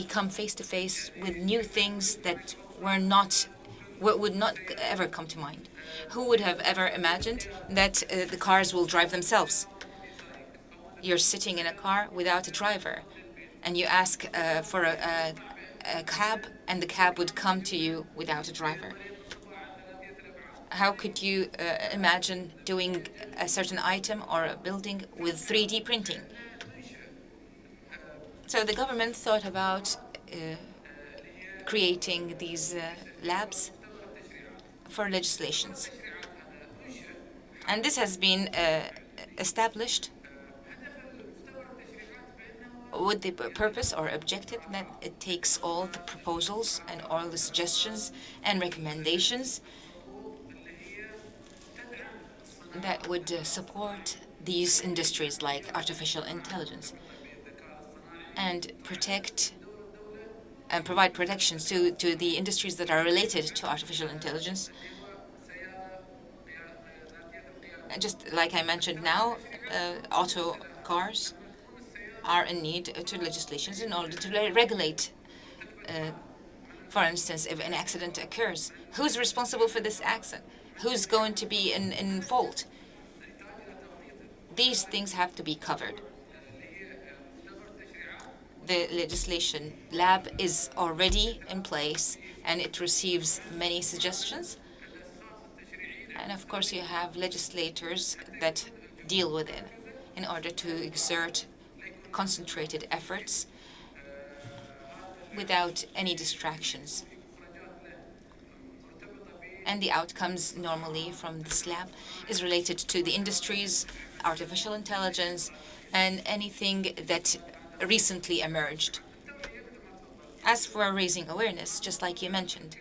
come face to face with new things that would not ever come to mind. Who would have ever imagined that the cars will drive themselves? You're sitting in a car without a driver, and you ask for a cab, and the cab would come to you without a driver. How could you imagine doing a certain item or a building with 3D printing? So the government thought about creating these labs for legislations. And this has been established with the purpose or objective that it takes all the proposals and all the suggestions and recommendations that would support these industries like artificial intelligence and protect and provide protections to the industries that are related to artificial intelligence. And just like I mentioned now, auto cars are in need to legislations in order to regulate. For instance, if an accident occurs, who's responsible for this accident? Who's going to be in fault? These things have to be covered. The legislation lab is already in place, and it receives many suggestions. And of course, you have legislators that deal with it in order to exert concentrated efforts without any distractions. And the outcomes normally from this lab is related to the industries, artificial intelligence, and anything that recently emerged. As for raising awareness, just like you mentioned,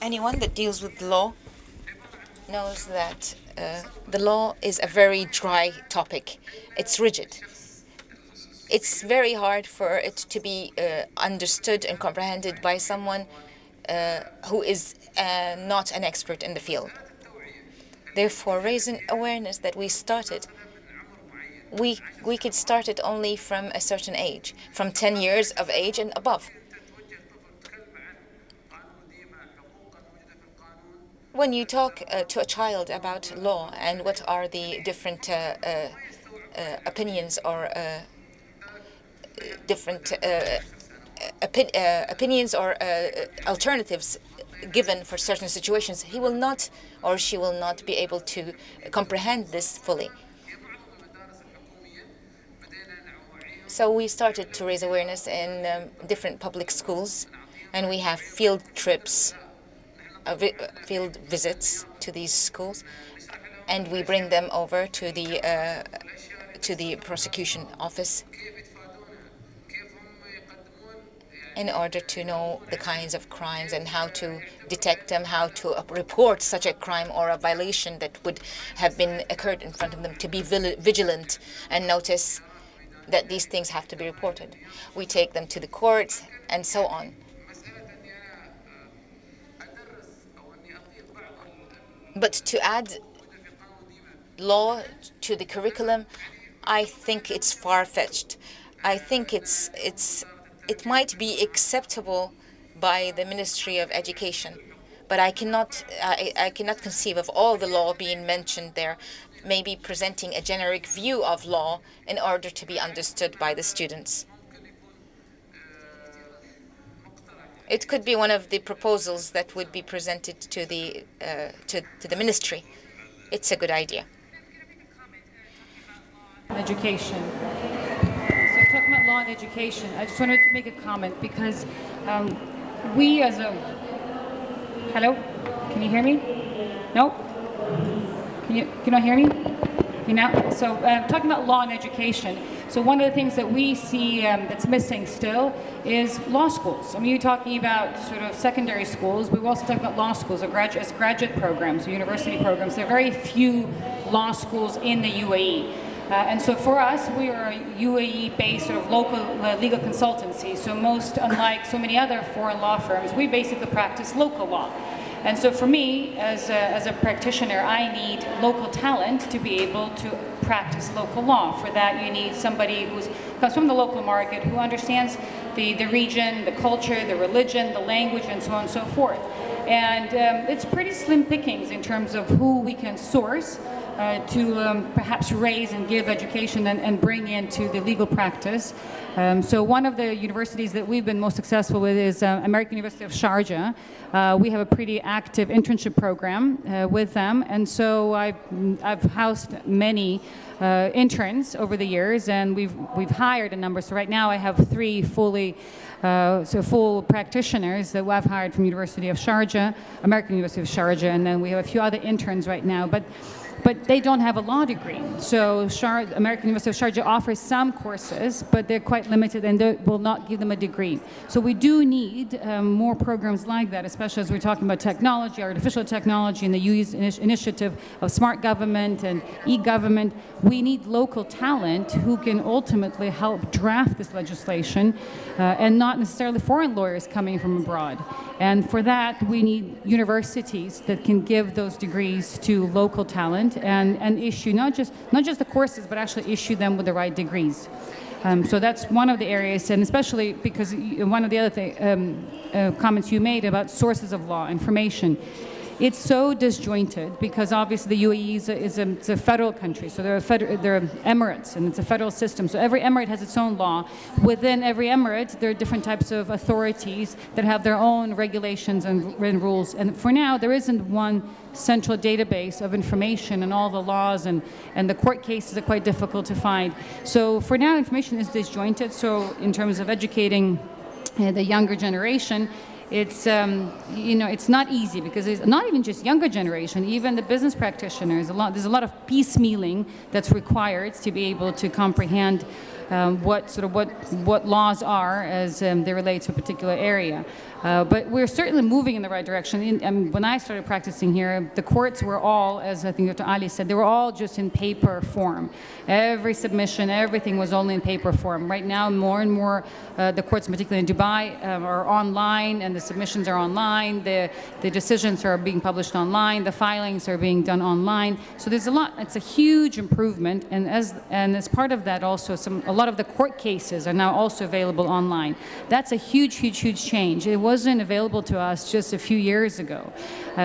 anyone that deals with law knows that the law is a very dry topic. It's rigid. It's very hard for it to be understood and comprehended by someone who is not an expert in the field. Therefore, raising awareness that we started, we could start it only from a certain age, from 10 years of age and above. When you talk to a child about law and what are the different opinions or different opinions or alternatives given for certain situations, he will not or she will not be able to comprehend this fully. So we started to raise awareness in different public schools, and we have field trips, field visits to these schools, and we bring them over to the prosecution office in order to know the kinds of crimes and how to detect them, how to report such a crime or a violation that would have been occurred in front of them, to be vigilant and notice that these things have to be reported. We take them to the courts and so on. But to add law to the curriculum, I think it's far-fetched. I think it might be acceptable by the Ministry of Education, but I cannot conceive of all the law being mentioned there, maybe presenting a generic view of law in order to be understood by the students. It could be one of the proposals that would be presented to the ministry. It's a good idea. Education. So talking about law and education, I just wanted to make a comment because we as a... Hello? Can you hear me? No? Can you not hear me? You know? So talking about law and education. So one of the things that we see that's missing still is law schools. I mean, you're talking about sort of secondary schools, but we're also talking about law schools as graduate programs, or university programs. There are very few law schools in the UAE. And so for us, we are a UAE-based sort of local legal consultancy. So unlike so many other foreign law firms, we basically practice local law. And so for me, as a practitioner, I need local talent to be able to practice local law. For that, you need somebody who comes from the local market, who understands the region, the culture, the religion, the language, and so on and so forth. And it's pretty slim pickings in terms of who we can source to perhaps raise and give education and bring into the legal practice. So one of the universities that we've been most successful with is American University of Sharjah. We have a pretty active internship program with them, and so I've housed many interns over the years, and we've hired a number. So right now I have 3 full practitioners that I've hired from University of Sharjah, American University of Sharjah, and then we have a few other interns right now. But they don't have a law degree. So American University of Sharjah offers some courses, but they're quite limited and they will not give them a degree. So we do need more programs like that, especially as we're talking about technology, artificial technology, and the UAE's initiative of smart government and e-government. We need local talent who can ultimately help draft this legislation and not necessarily foreign lawyers coming from abroad. And for that, we need universities that can give those degrees to local talent and issue not just the courses, but actually issue them with the right degrees. So that's one of the areas, and especially because one of the other comments you made about sources of law, information. It's so disjointed because obviously the UAE is a federal country, so there are emirates, and it's a federal system. So every emirate has its own law. Within every emirate, there are different types of authorities that have their own regulations and rules. And for now, there isn't one central database of information and all the laws, and the court cases are quite difficult to find. So for now, information is disjointed. So in terms of educating the younger generation, it's it's not easy because it's not even just younger generation, even the business practitioners. There's a lot of piecemealing that's required to be able to comprehend what laws are as they relate to a particular area. But we're certainly moving in the right direction. When I started practicing here, the courts were all, as I think Dr. Ali said, they were all just in paper form. Every submission, everything was only in paper form. Right now, more and more, the courts, particularly in Dubai, are online, and The submissions are online, the decisions are being published online, the filings are being done online. So there's a lot, it's a huge improvement, and as part of that also, a lot of the court cases are now also available online. That's a huge change. It wasn't available to us just a few years ago.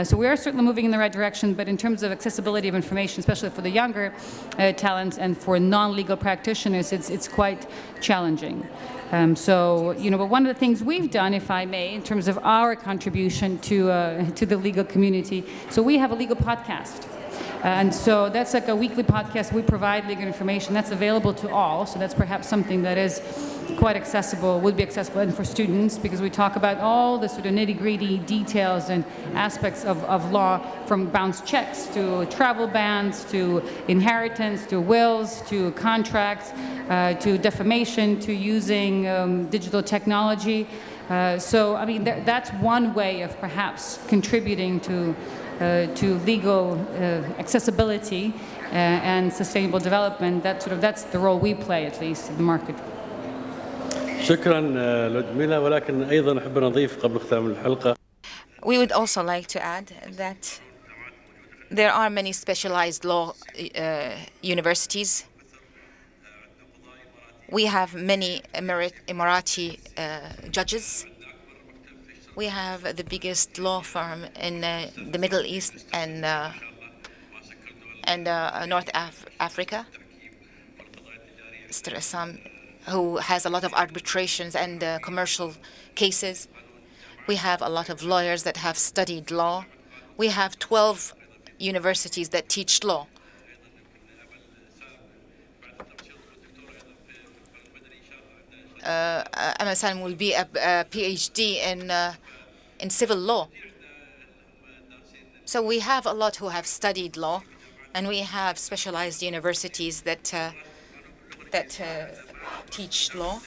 So we are certainly moving in the right direction, but in terms of accessibility of information, especially for the younger talents and for non-legal practitioners, it's quite challenging. So, but one of the things we've done, if I may, in terms of our contribution to the legal community, so we have a legal podcast. And so that's like a weekly podcast. We provide legal information that's available to all. So that's perhaps something that is quite accessible, would be accessible, and for students, because we talk about all the sort of nitty-gritty details and aspects of law, from bounce checks to travel bans to inheritance to wills to contracts to defamation to using digital technology. So, I mean, that's one way of perhaps contributing to legal accessibility and sustainable development. That's the role we play, at least, in the market. شكرا لودميلا ولكن أيضا نحب نضيف قبل ختام الحلقة. We would also like to add that there are many specialized law universities. We have many Emirati judges. We have the biggest law firm in the Middle East and North Africa, Mr. Assam, who has a lot of arbitrations and commercial cases. We have a lot of lawyers that have studied law. We have 12 universities that teach law. Amasan will be a PhD in civil law. So we have a lot who have studied law, and we have specialized universities that teach law.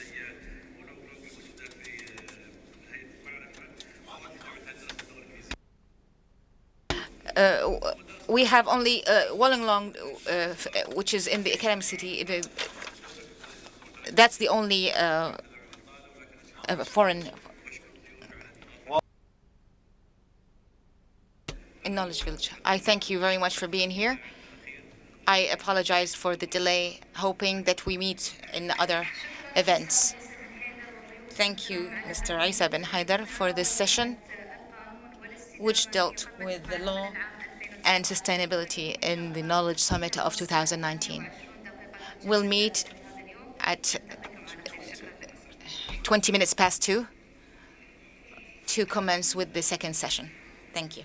We have only Wollongong, which is in the academic city. That's the only foreign in Knowledge Village. I thank you very much for being here. I apologize for the delay, hoping that we meet in other events. Thank you, Mr. Isa bin Haidar, for this session, which dealt with the law and sustainability in the Knowledge Summit of 2019. We'll meet at 2 to commence with the second session. Thank you.